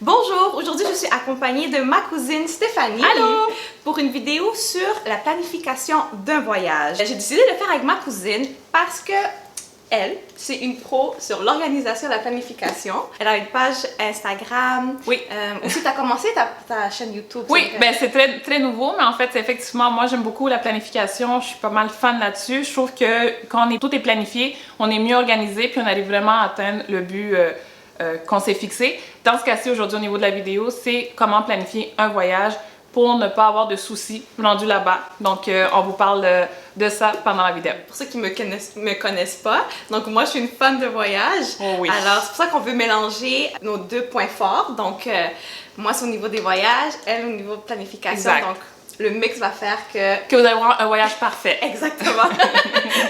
Bonjour, aujourd'hui je suis accompagnée de ma cousine Stéphanie. Allô! Pour une vidéo sur la planification d'un voyage. J'ai décidé de le faire avec ma cousine parce que elle, c'est une pro sur l'organisation et la planification. Elle a une page Instagram. Oui. Aussi, tu as commencé ta chaîne YouTube. Oui, ben c'est très nouveau, mais en fait, effectivement, moi j'aime beaucoup la planification, je suis pas mal fan là-dessus. Je trouve que quand tout est planifié, on est mieux organisé puis on arrive vraiment à atteindre le but qu'on s'est fixé. Dans ce cas-ci, aujourd'hui, au niveau de la vidéo, c'est comment planifier un voyage pour ne pas avoir de soucis rendus là-bas. Donc, on vous parle de ça pendant la vidéo. Pour ceux qui me connaissent pas, donc moi je suis une fan de voyage. Oh oui. Alors, c'est pour ça qu'on veut mélanger nos deux points forts. Donc, moi c'est au niveau des voyages, elle au niveau de planification. Exact. Donc, le mix va faire que vous allez avoir un voyage parfait. Exactement,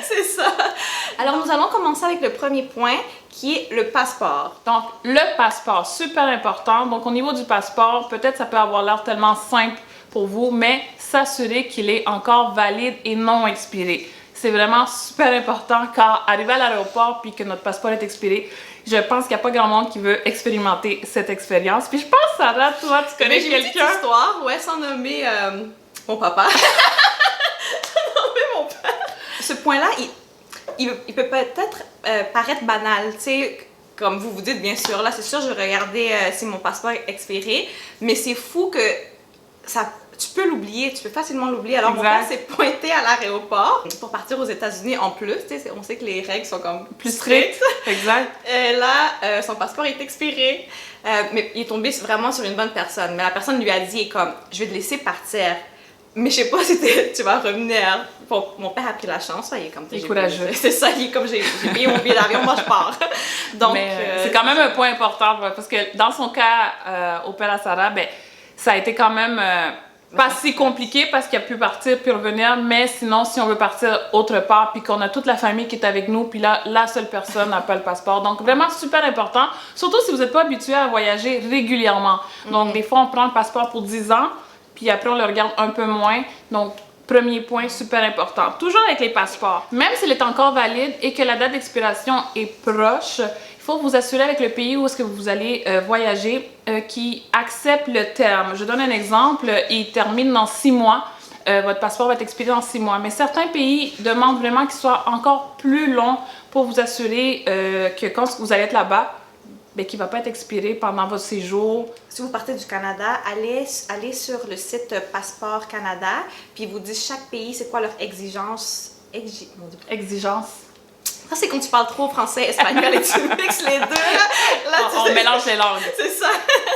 c'est ça. Alors, nous allons commencer avec le premier point qui est le passeport. Donc, le passeport, super important. Donc, au niveau du passeport, peut-être ça peut avoir l'air tellement simple pour vous, mais s'assurer qu'il est encore valide et non expiré. C'est vraiment super important car arriver à l'aéroport puis que notre passeport est expiré, je pense qu'il n'y a pas grand monde qui veut expérimenter cette expérience. Puis je pense, Sarah, toi, tu connais quelqu'un. J'ai une petite histoire, ouais, sans nommer mon papa. Sans nommer mon père. Ce point-là, il peut peut-être paraître banal, tu sais, comme vous vous dites, bien sûr. Là, c'est sûr, je regardais si mon passeport est expiré, mais c'est fou que tu peux l'oublier, tu peux facilement l'oublier. Alors, mon père s'est pointé à l'aéroport pour partir aux États-Unis en plus. Tu sais, on sait que les règles sont comme plus strictes. Exact. Et là, son passeport est expiré, mais il est tombé vraiment sur une bonne personne. Mais la personne lui a dit, comme, je vais te laisser partir. Mais je sais pas si tu vas revenir. Bon, mon père a pris la chance, il est comme... Il est courageux. C'est ça, il est comme j'ai payé mon billet d'avion, moi je pars. Donc, c'est quand même un point important parce que dans son cas, au père à Sarah, ben, ça a été quand même pas si compliqué parce qu'il a pu partir puis revenir, mais sinon, si on veut partir autre part puis qu'on a toute la famille qui est avec nous, puis là, la seule personne n'a pas le passeport. Donc, vraiment super important, surtout si vous n'êtes pas habitué à voyager régulièrement. Donc, des fois, on prend le passeport pour 10 ans, puis après, on le regarde un peu moins. Donc, premier point super important. Toujours avec les passeports. Même s'il est encore valide et que la date d'expiration est proche, il faut vous assurer avec le pays où est-ce que vous allez voyager qui accepte le terme. Je donne un exemple. Il termine dans 6 mois. Votre passeport va être expiré dans 6 mois. Mais certains pays demandent vraiment qu'il soit encore plus long pour vous assurer que quand vous allez être là-bas, ben, qui ne va pas être expiré pendant votre séjour. Si vous partez du Canada, allez sur le site Passeport Canada, puis ils vous disent chaque pays, c'est quoi leur exigence. Exigence. Ça, c'est quand tu parles trop français, espagnol et tu mixes les deux. Là, on mélange les langues. C'est ça.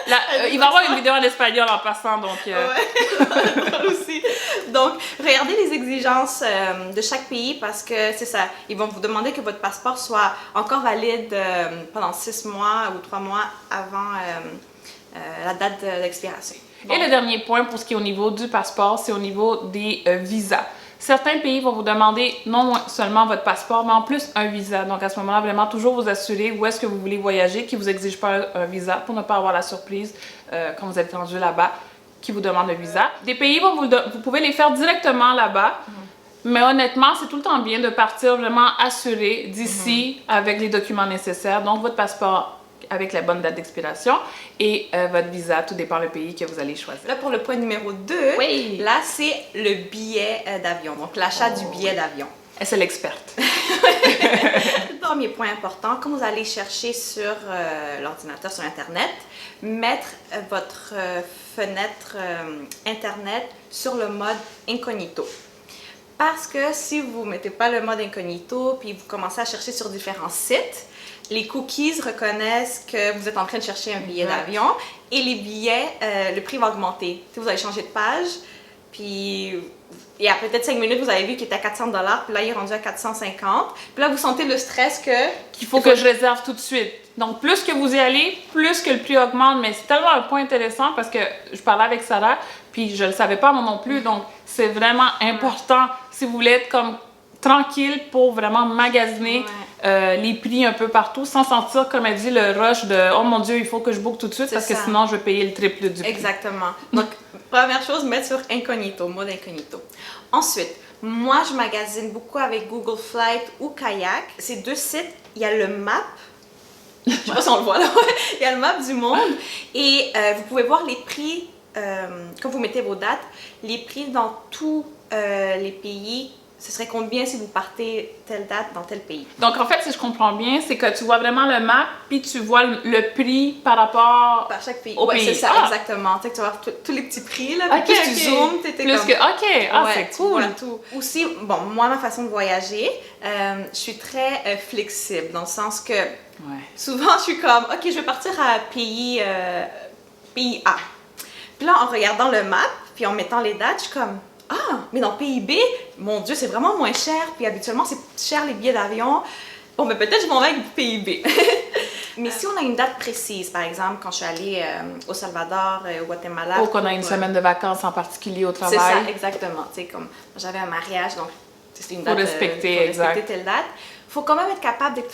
Là, il va y avoir une vidéo en espagnol en passant, donc... Ouais, aussi. Donc, regardez les exigences de chaque pays parce que c'est ça. Ils vont vous demander que votre passeport soit encore valide pendant 6 mois ou 3 mois avant la date d'expiration. Bon. Et le dernier point pour ce qui est au niveau du passeport, c'est au niveau des visas. Certains pays vont vous demander non seulement votre passeport, mais en plus un visa. Donc à ce moment-là, vraiment toujours vous assurer où est-ce que vous voulez voyager, qui ne vous exige pas un visa pour ne pas avoir la surprise quand vous êtes rendu là-bas, qui vous demande un visa. Des pays, vous pouvez les faire directement là-bas, mais honnêtement, c'est tout le temps bien de partir vraiment assuré d'ici avec les documents nécessaires. Donc votre passeport avec la bonne date d'expiration et votre visa, tout dépend du pays que vous allez choisir. Là, pour le point numéro 2, oui. Là, c'est le billet d'avion, donc l'achat du billet d'avion. C'est l'experte. Premier point important, quand vous allez chercher sur l'ordinateur, sur Internet, mettre votre fenêtre Internet sur le mode incognito. Parce que si vous ne mettez pas le mode incognito, puis vous commencez à chercher sur différents sites, les cookies reconnaissent que vous êtes en train de chercher un billet d'avion et les billets, le prix va augmenter. Si vous allez changer de page, puis il y a peut-être 5 minutes, vous avez vu qu'il était à 400 $, puis là, il est rendu à 450. Puis là, vous sentez le stress qu'il faut que je réserve tout de suite. Donc, plus que vous y allez, plus que le prix augmente. Mais c'est tellement un point intéressant parce que je parlais avec Sarah, puis je ne le savais pas moi non plus. Donc, c'est vraiment important si vous voulez être comme tranquille pour vraiment magasiner les prix un peu partout sans sentir, comme elle dit, le rush de « Oh mon Dieu, il faut que je book tout de suite parce que sinon je vais payer le triple du prix. » Exactement. Donc, première chose, mettre sur incognito, mode incognito. Ensuite, moi, je magasine beaucoup avec Google Flight ou Kayak. Ces deux sites, il y a le map Je sais pas si on le voit là, il y a le map du monde et vous pouvez voir les prix, quand vous mettez vos dates, les prix dans tous les pays. Ce serait combien si vous partez telle date dans tel pays? Donc, en fait, si je comprends bien, c'est que tu vois vraiment le map, puis tu vois le prix par rapport par chaque pays. au Ouais, pays. c'est ça, Ah! exactement. Tu sais que tu vas voir tous les petits prix, là. Ok, Puis plus ok. tu zoomes, t'étais Plus comme... que... OK, ah, Ouais, c'est tu cool. vois tout. Aussi, bon, moi, ma façon de voyager, je suis très flexible, dans le sens que Ouais. souvent, je suis comme, OK, je vais partir à pays A. Puis là, en regardant le map, puis en mettant les dates, je suis comme, ah, mais dans pays B, mon Dieu, c'est vraiment moins cher. Puis habituellement, c'est cher les billets d'avion. Bon, mais peut-être je m'en vais avec pays B. Mais si on a une date précise, par exemple, quand je suis allée au Salvador, au Guatemala... Ou qu'on a une semaine de vacances en particulier au travail. C'est ça, exactement. Tu sais, comme j'avais un mariage, donc c'était une Faut date... respecter, faut exact. respecter telle date. Il faut quand même être capable d'être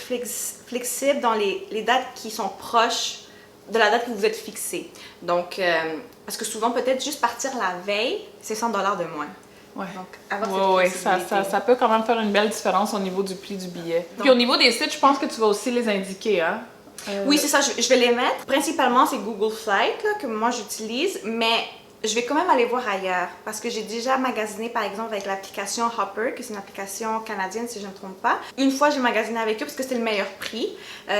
flexible dans les dates qui sont proches de la date que vous êtes fixée. Donc, parce que souvent, peut-être juste partir la veille, c'est 100 $ de moins. Ouais. Donc, avoir Oui, cette ça, flexibilité. ça peut quand même faire une belle différence au niveau du prix du billet. Donc- Puis au niveau des sites, je pense que tu vas aussi les indiquer, hein? Oui, c'est ça, je vais les mettre. Principalement, c'est Google Flight là, que moi j'utilise, mais je vais quand même aller voir ailleurs parce que j'ai déjà magasiné par exemple avec l'application Hopper, que c'est une application canadienne si je ne me trompe pas. Une fois, j'ai magasiné avec eux parce que c'était le meilleur prix.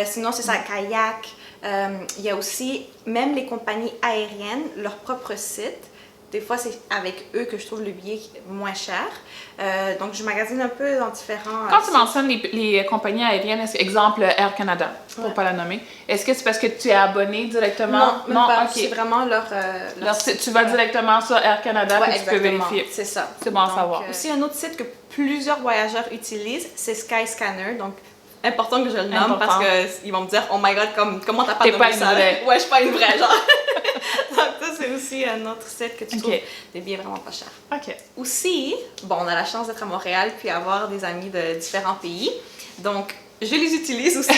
Sinon, c'est ça, Kayak. Il y a aussi, même les compagnies aériennes, leur propre site. Des fois, c'est avec eux que je trouve le billet moins cher. Donc, je magasine un peu dans différents... Quand tu sites. mentionnes les compagnies aériennes, exemple Air Canada, pour Ouais. pas la nommer, est-ce que c'est parce que tu es abonné directement? Non, même pas. OK. C'est vraiment leur Alors, tu vas directement sur Air Canada Ouais, puis tu peux exactement. vérifier. C'est ça. C'est bon à Donc, savoir. Aussi, un autre site que plusieurs voyageurs utilisent, c'est Skyscanner. Donc, important que je le nomme Important. parce qu'ils vont me dire, oh my god, comment t'as pas T'es nommé pas une ça? vraie. Ouais, je suis pas une vraie, genre. Donc, ça, c'est aussi un autre site que tu Ok. trouves des billets vraiment pas chers. OK. Aussi, bon, on a la chance d'être à Montréal puis avoir des amis de différents pays. Donc, je les utilise aussi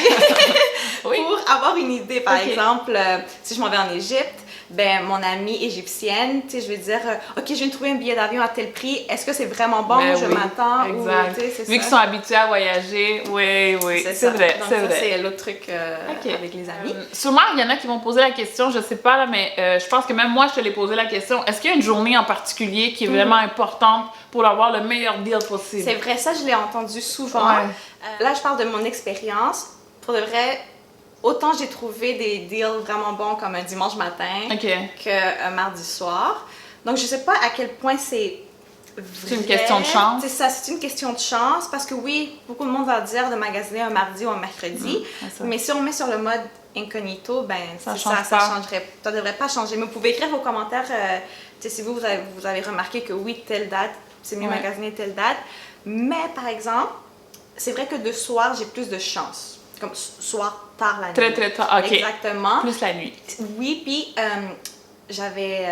Oui. pour avoir une idée. Par Ok. exemple, si je m'en vais en Égypte, ben mon amie égyptienne, tu sais, je vais dire, OK, je viens de trouver un billet d'avion à tel prix. Est-ce que c'est vraiment bon? Ben Je oui, m'attends. Exact. Ou, tu sais, c'est Vu qu'ils ça. sont habitués à voyager, oui, c'est ça. vrai, Donc, c'est ça, vrai. c'est l'autre truc Ok. avec les amis. Sûrement, il y en a qui vont poser la question, je sais pas, là, mais je pense que même moi, je te l'ai posé la question. Est-ce qu'il y a une journée en particulier qui est vraiment importante pour avoir le meilleur deal possible? C'est vrai, ça, je l'ai entendu souvent. Ouais. Là, je parle de mon expérience. Pour de vrai, autant j'ai trouvé des deals vraiment bons comme un dimanche matin OK. qu'un mardi soir. Donc, je sais pas à quel point c'est vrai. C'est une question de chance. C'est ça, c'est une question de chance parce que oui, beaucoup de monde va dire de magasiner un mardi ou un mercredi. c'est ça. Mais si on met sur le mode incognito, ben Ça c'est change ça pas. changerait. Ça devrait pas changer. Mais vous pouvez écrire vos commentaires tu sais, si vous avez remarqué que oui, telle date, c'est mieux Ouais. magasiner telle date. Mais par exemple, c'est vrai que de soir, j'ai plus de chance. Comme soir, tard la nuit. Très, très tard. OK. Exactement. Plus la nuit. Oui, puis j'avais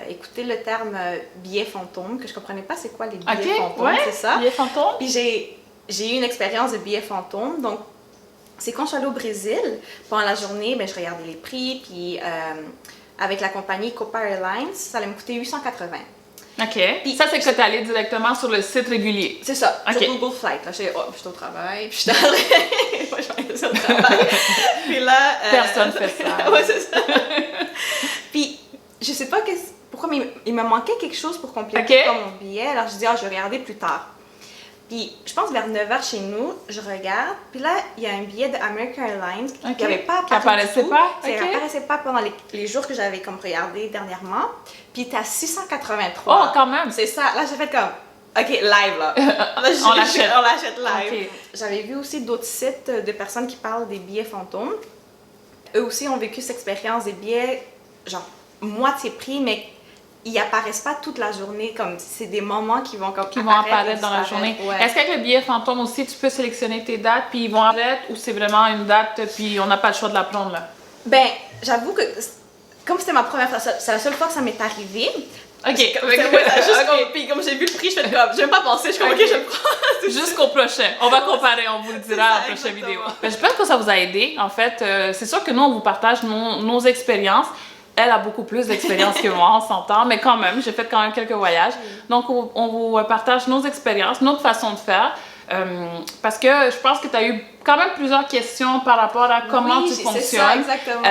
écouté le terme billet fantôme, que je comprenais pas c'est quoi les billets OK, fantômes, ouais. c'est ça. Billet fantôme? Puis j'ai eu une expérience de billet fantôme, donc c'est quand je suis allée au Brésil, pendant la journée, ben, je regardais les prix, puis avec la compagnie Copa Airlines, ça allait me coûter 880. OK. Puis- Ça, c'est que tu allé directement sur le site régulier. C'est ça, Ok. sur Google Flight. Là, j'étais, je suis au travail, puis je suis allée. Moi, je vais au travail. Puis là. Personne fait ça. Ouais, c'est ça. Puis, je sais pas pourquoi, mais il me manquait quelque chose pour compléter Ok. comme mon billet. Alors, je dis, je vais regarder plus tard. Puis, je pense vers 9h chez nous, je regarde. Puis là, il y a un billet de American Airlines Ok. qui n'avait pas Qui apparu apparaissait du tout. pas? Qui Ok. apparaissait pas pendant les jours que j'avais comme regardé dernièrement. Puis, il était à 683. Oh, quand même. C'est ça. Là, j'ai fait comme, OK, live, là. Là, On l'achète. On l'achète live. Ok. J'avais vu aussi d'autres sites de personnes qui parlent des billets fantômes. Eux aussi ont vécu cette expérience des billets, genre, moitié prix, mais ils apparaissent pas toute la journée, comme c'est des moments qui vont comme Qui vont apparaître dans la journée. disparaître. Ouais. Est-ce qu'avec le billet fantôme aussi, tu peux sélectionner tes dates, puis ils vont apparaître, ou c'est vraiment une date, puis on n'a pas le choix de la prendre, là? Ben, j'avoue que, comme c'était ma première fois, c'est la seule fois que ça m'est arrivé. OK. Puis comme j'ai vu le prix, je fais comme, j'ai même pas pensé, je suis comme, OK, je le prends. Jusqu'au prochain. On va comparer, on vous le dira à la ça, prochaine exactement. vidéo. Ben, j'espère que ça vous a aidé. En fait, c'est sûr que nous, on vous partage nos expériences. Elle a beaucoup plus d'expérience que moi, on s'entend, mais quand même, j'ai fait quand même quelques voyages. Donc, on vous partage nos expériences, notre façon de faire. Parce que je pense que tu as eu quand même plusieurs questions par rapport à comment tu fonctionnes. C'est ça, exactement.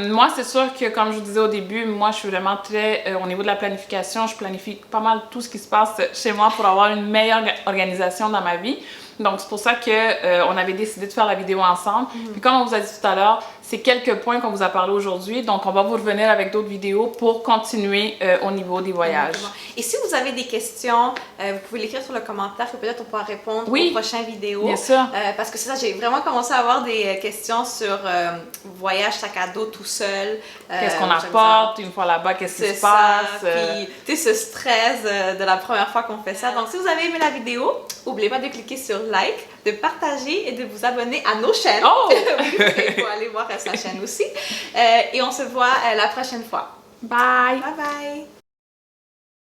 Moi, c'est sûr que, comme je vous disais au début, moi, je suis vraiment très, au niveau de la planification, je planifie pas mal tout ce qui se passe chez moi pour avoir une meilleure organisation dans ma vie. Donc, c'est pour ça qu'on avait décidé de faire la vidéo ensemble. Puis, comme on vous a dit tout à l'heure, c'est quelques points qu'on vous a parlé aujourd'hui. Donc, on va vous revenir avec d'autres vidéos pour continuer au niveau des voyages. Et si vous avez des questions, vous pouvez l'écrire sur le commentaire que peut-être on pourra répondre aux prochaines vidéos. Bien sûr. Parce que c'est ça, j'ai vraiment commencé à avoir des questions sur voyage sac à dos tout seul. Qu'est-ce qu'on apporte une fois là-bas, qu'est-ce qui se passe? Puis, tu sais, ce stress de la première fois qu'on fait ça. Donc, si vous avez aimé la vidéo, n'oubliez pas de cliquer sur like, de partager et de vous abonner à nos chaînes. Oh! Il faut aller voir sa chaîne aussi. Et on se voit la prochaine fois. Bye! Bye bye!